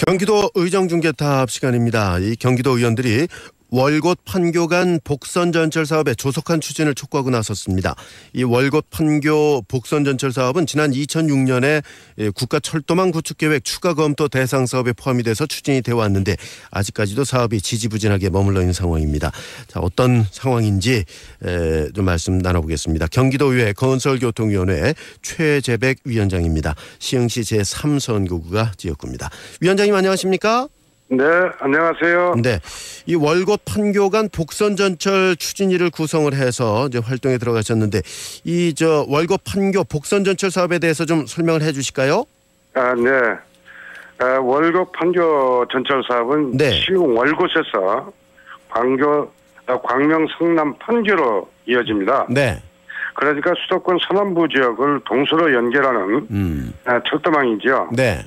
경기도 의정중개탑 시간입니다. 이 경기도 의원들이 월곶 판교 간 복선전철 사업의 조속한 추진을 촉구하고 나섰습니다. 이 월곶 판교 복선전철 사업은 지난 2006년에 국가철도망 구축계획 추가 검토 대상 사업에 포함이 돼서 추진이 되어 왔는데 아직까지도 사업이 지지부진하게 머물러 있는 상황입니다. 자, 어떤 상황인지 좀 말씀 나눠보겠습니다. 경기도의회 건설교통위원회 최재백 위원장입니다. 시흥시 제3선거구가 지역구입니다. 위원장님 안녕하십니까? 네, 안녕하세요. 네, 이 월곶 판교 간 복선전철 추진위를 구성을 해서 이제 활동에 들어가셨는데 이 월곶 판교 복선전철 사업에 대해서 좀 설명을 해주실까요? 네. 월곶 판교 전철 사업은 네. 시흥 월곶에서 광명, 성남, 판교로 이어집니다. 네. 그러니까 수도권 서남부 지역을 동서로 연결하는 철도망이죠. 네.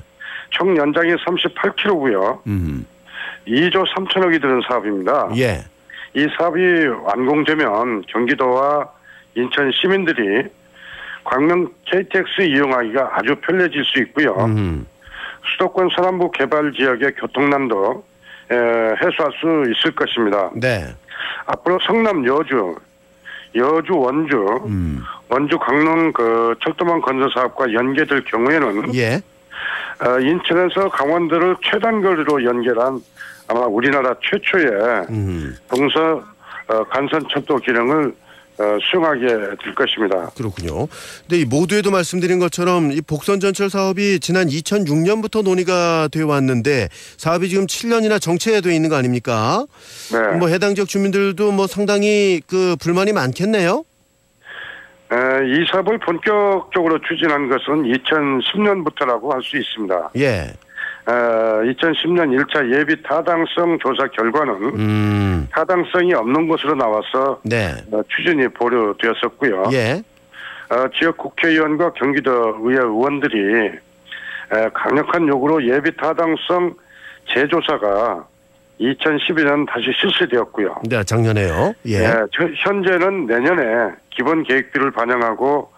총 연장이 38km고요. 2조 3천억이 드는 사업입니다. 예. 이 사업이 완공되면 경기도와 인천 시민들이 광명 KTX 이용하기가 아주 편리해질 수 있고요. 수도권 서남부 개발 지역의 교통난도 해소할 수 있을 것입니다. 네. 앞으로 성남 여주, 원주 강릉 철도망 건설 사업과 연계될 경우에는 예. 인천에서 강원도를 최단거리로 연결한 아마 우리나라 최초의 동서 간선철도 기능을 수용하게 될 것입니다. 그렇군요. 근데 이 모두에도 말씀드린 것처럼 이 복선전철 사업이 지난 2006년부터 논의가 되어 왔는데 사업이 지금 7년이나 정체되어 있는 거 아닙니까? 네. 뭐 해당 지역 주민들도 뭐 상당히 불만이 많겠네요. 이 사업을 본격적으로 추진한 것은 2010년부터라고 할 수 있습니다. 예. 2010년 1차 예비 타당성 조사 결과는 타당성이 없는 것으로 나와서 네. 추진이 보류되었었고요. 예. 지역 국회의원과 경기도의회 의원들이 강력한 요구로 예비 타당성 재조사가 2012년 다시 실시되었고요. 네, 작년에요. 예. 현재는 내년에 기본 계획비를 반영하고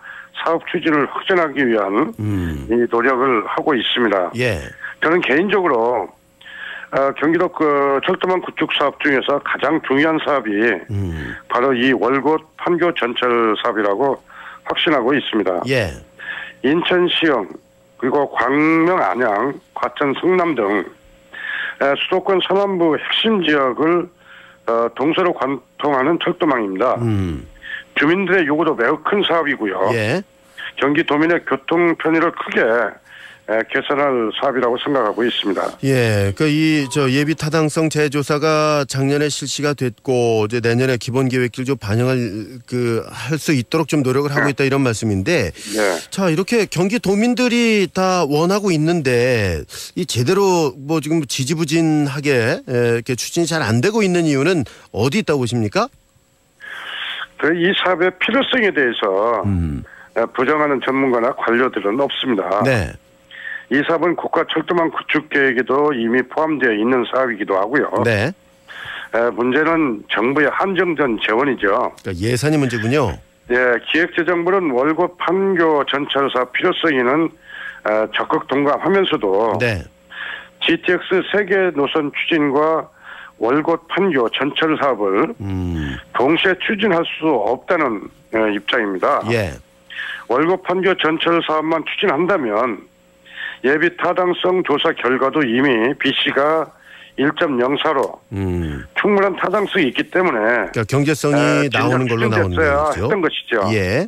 사업 추진을 확전하기 위한 이 노력을 하고 있습니다. 예. 저는 개인적으로 경기도 철도망 구축 사업 중에서 가장 중요한 사업이 바로 이 월곶 판교 전철 사업이라고 확신하고 있습니다. 예. 인천 시흥 그리고 광명 안양 과천 성남 등 수도권 서남부 핵심 지역을 동서로 관통하는 철도망입니다. 주민들의 요구도 매우 큰 사업이고요. 예. 경기도민의 교통 편의를 크게 개선할 사업이라고 생각하고 있습니다. 예, 예비 타당성 재조사가 작년에 실시가 됐고 이제 내년에 기본 계획을 좀 반영할 할 수 있도록 좀 노력을 하고 있다 이런 말씀인데, 네. 자 이렇게 경기도민들이 다 원하고 있는데 이 제대로 지금 지지부진하게 이렇게 추진이 잘 안 되고 있는 이유는 어디 있다고 보십니까? 이 사업의 필요성에 대해서 부정하는 전문가나 관료들은 없습니다. 네. 이 사업은 국가철도망 구축계획에도 이미 포함되어 있는 사업이기도 하고요. 네. 문제는 정부의 한정된 재원이죠. 그러니까 예산이 문제군요. 예, 기획재정부는 월곶 판교 전철 사업 필요성에는 적극 동감하면서도 네. GTX 세계 노선 추진과 월곶 판교 전철 사업을 동시에 추진할 수 없다는 입장입니다. 예. 월곶 판교 전철 사업만 추진한다면 예비 타당성 조사 결과도 이미 BC가 1.04로 충분한 타당성이 있기 때문에 그러니까 경제성이 나오는 걸로 나오는 거죠. 했던 것이죠. 예.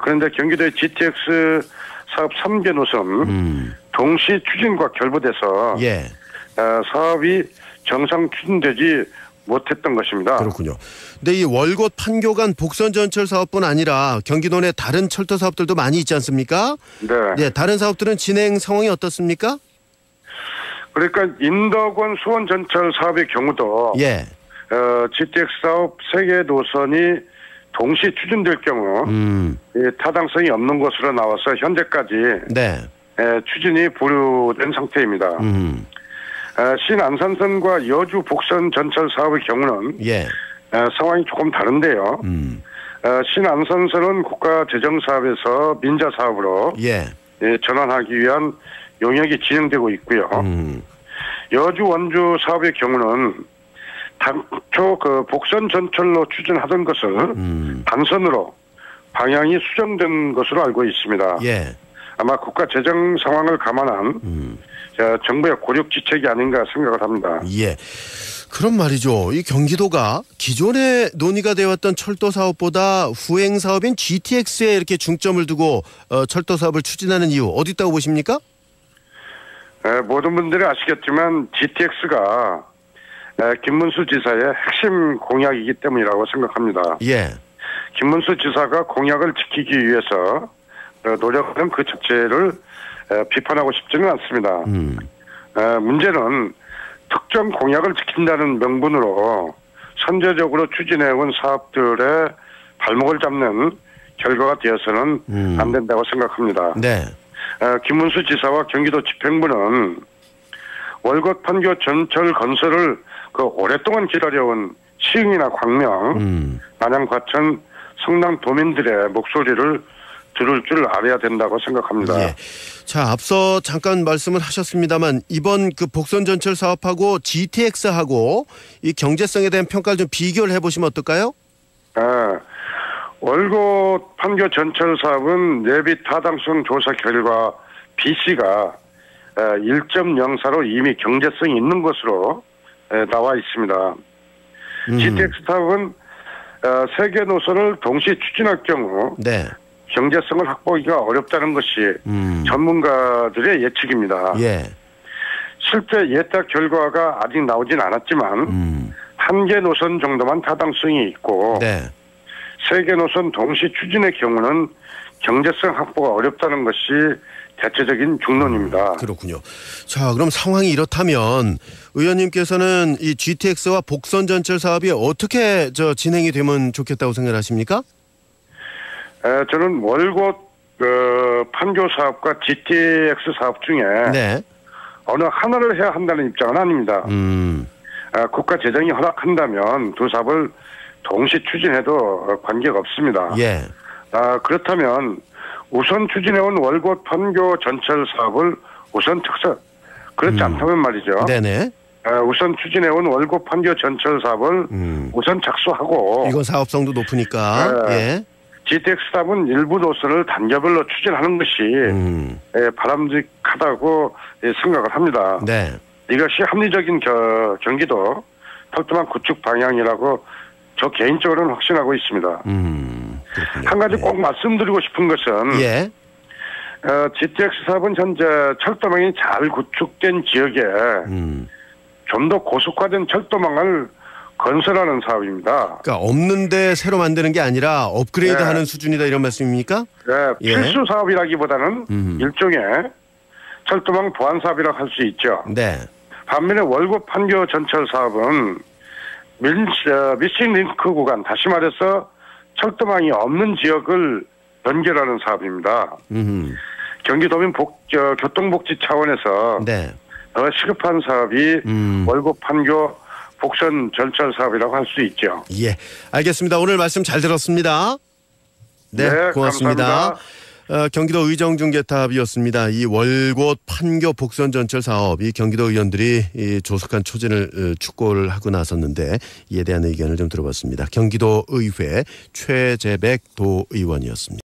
그런데 경기도의 GTX 사업 3개 노선 동시 추진과 결부돼서 예. 사업이 정상 추진되지 못했던 것입니다. 그렇군요. 근데 이 월곶 판교 간 복선전철 사업뿐 아니라 경기도 내 다른 철도 사업들도 많이 있지 않습니까? 네. 네, 다른 사업들은 진행 상황이 어떻습니까? 그러니까 인덕원 수원 전철 사업의 경우도 예. GTX 사업 3개 노선이 동시 추진될 경우 타당성이 없는 것으로 나와서 현재까지 네. 추진이 보류된 상태입니다. 신안산선과 여주 복선 전철 사업의 경우는 예. 상황이 조금 다른데요. 신안산선은 국가재정사업에서 민자사업으로 예. 전환하기 위한 용역이 진행되고 있고요. 여주 원주 사업의 경우는 당초 그 복선 전철로 추진하던 것을 단선으로 방향이 수정된 것으로 알고 있습니다. 예. 아마 국가 재정 상황을 감안한 정부의 고력지책이 아닌가 생각을 합니다. 예. 그럼 말이죠. 이 경기도가 기존에 논의가 되었던 철도 사업보다 후행 사업인 GTX에 이렇게 중점을 두고 철도 사업을 추진하는 이유 어디 있다고 보십니까? 모든 분들이 아시겠지만 GTX가 김문수 지사의 핵심 공약이기 때문이라고 생각합니다. 예. 김문수 지사가 공약을 지키기 위해서 노력하는 그 자체를 비판하고 싶지는 않습니다. 문제는 특정 공약을 지킨다는 명분으로 선제적으로 추진해온 사업들의 발목을 잡는 결과가 되어서는 안 된다고 생각합니다. 네. 김문수 지사와 경기도 집행부는 월곶 판교 전철 건설을 오랫동안 기다려온 시흥이나 광명, 안양, 과천, 성남 도민들의 목소리를 들을 줄 알아야 된다고 생각합니다. 예. 자, 앞서 잠깐 말씀을 하셨습니다만 이번 그 복선 전철 사업하고 GTX하고 이 경제성에 대한 평가를 좀 비교를 해보시면 어떨까요? 월곶 판교 전철 사업은 내비 타당성 조사 결과 BC가 1.04로 이미 경제성이 있는 것으로 나와 있습니다. GTX 사업은 세 개 노선을 동시에 추진할 경우 네. 경제성을 확보하기가 어렵다는 것이 전문가들의 예측입니다. 예. 실제 예탁 결과가 아직 나오진 않았지만 한 개 노선 정도만 타당성이 있고 네. 세 개 노선 동시 추진의 경우는 경제성 확보가 어렵다는 것이 대체적인 중론입니다. 그렇군요. 자, 그럼 상황이 이렇다면 의원님께서는 이 GTX와 복선 전철 사업이 어떻게 진행이 되면 좋겠다고 생각하십니까? 저는 월곶 판교 사업과 GTX 사업 중에 네. 어느 하나를 해야 한다는 입장은 아닙니다. 국가 재정이 허락한다면 두 사업을 동시 추진해도 관계가 없습니다. 예. 그렇다면 우선 추진해온 월곶 판교 전철 사업을 우선 특사, 그렇지 않다면 말이죠. 네네. 우선 추진해온 월곶 판교 전철 사업을 우선 착수하고 이건 사업성도 높으니까. 예. GTX 사업은 일부 노선을 단계별로 추진하는 것이 바람직하다고 생각을 합니다. 네. 이것이 합리적인 경기도 철도망 구축 방향이라고 저 개인적으로는 확신하고 있습니다. 그렇군요. 한 가지 꼭 말씀드리고 싶은 것은 예. GTX 사업은 현재 철도망이 잘 구축된 지역에 좀 더 고속화된 철도망을 건설하는 사업입니다. 그러니까 없는데 새로 만드는 게 아니라 업그레이드하는 수준이다 이런 말씀입니까? 네, 필수 사업이라기보다는 일종의 철도망 보완 사업이라고 할 수 있죠. 네. 반면에 월곶 판교 전철 사업은 미싱 링크 구간, 다시 말해서 철도망이 없는 지역을 연결하는 사업입니다. 경기도민 교통복지 차원에서 네. 더 시급한 사업이 월곶 판교 복선 전철 사업이라고 할 수 있죠. 예, 알겠습니다. 오늘 말씀 잘 들었습니다. 네, 고맙습니다. 감사합니다. 경기도 의정중개탑이었습니다. 이 월곶 판교 복선 전철 사업, 이 경기도 의원들이 이 조속한 추진을 촉구를 하고 나섰는데 이에 대한 의견을 좀 들어봤습니다. 경기도 의회 최재백 도의원이었습니다.